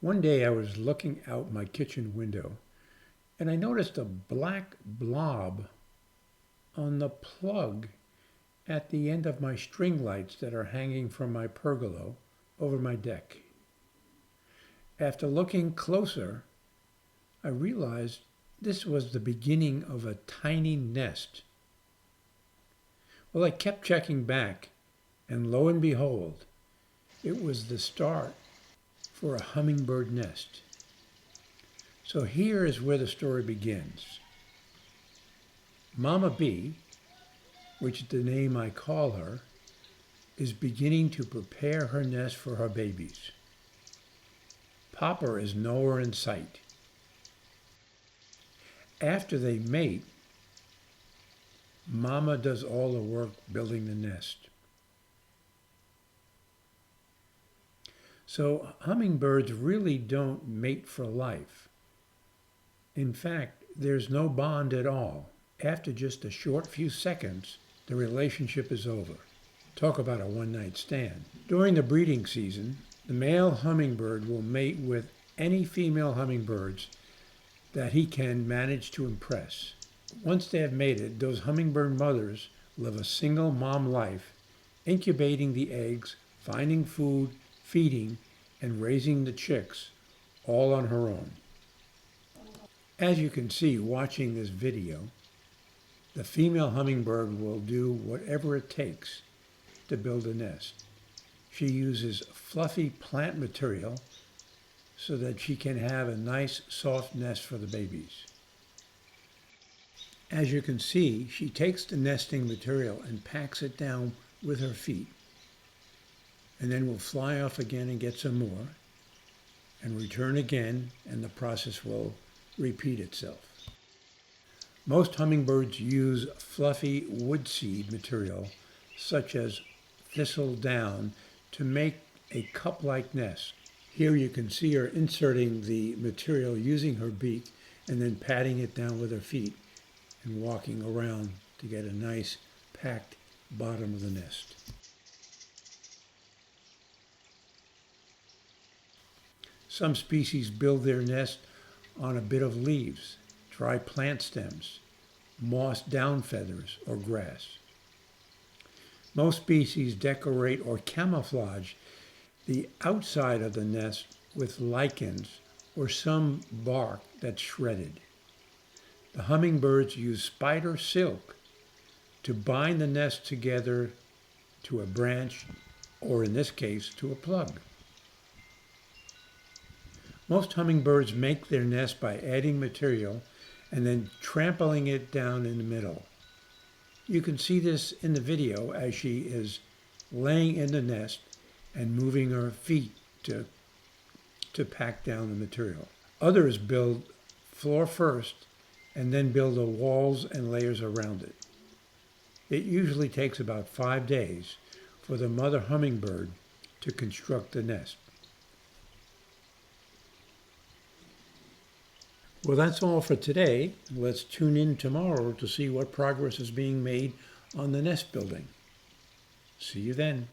One day I was looking out my kitchen window and I noticed a black blob on the plug at the end of my string lights that are hanging from my pergola over my deck. After looking closer, I realized this was the beginning of a tiny nest. Well, I kept checking back, and lo and behold, it was the start for a hummingbird nest. So here is where the story begins. Mama Bee, which is the name I call her, is beginning to prepare her nest for her babies. Papa is nowhere in sight. After they mate, Mama does all the work building the nest. So hummingbirds really don't mate for life. In fact, there's no bond at all. After just a short few seconds, the relationship is over. Talk about a one-night stand. During the breeding season, the male hummingbird will mate with any female hummingbirds that he can manage to impress. Once they have mated, those hummingbird mothers live a single mom life, incubating the eggs, finding food, feeding, and raising the chicks, all on her own. As you can see watching this video, the female hummingbird will do whatever it takes to build a nest. She uses fluffy plant material so that she can have a nice soft nest for the babies. As you can see, she takes the nesting material and packs it down with her feet, and then will fly off again and get some more, and return again, and the process will repeat itself. Most hummingbirds use fluffy wood seed material, such as thistle down, to make a cup-like nest. Here you can see her inserting the material using her beak and then patting it down with her feet and walking around to get a nice packed bottom of the nest. Some species build their nest on a bit of leaves, dry plant stems, moss down feathers, or grass. Most species decorate or camouflage the outside of the nest with lichens or some bark that's shredded. The hummingbirds use spider silk to bind the nest together to a branch, or in this case, to a plug. Most hummingbirds make their nest by adding material and then trampling it down in the middle. You can see this in the video as she is laying in the nest and moving her feet to pack down the material. Others build floor first and then build the walls and layers around it. It usually takes about 5 days for the mother hummingbird to construct the nest. Well, that's all for today. Let's tune in tomorrow to see what progress is being made on the nest building. See you then.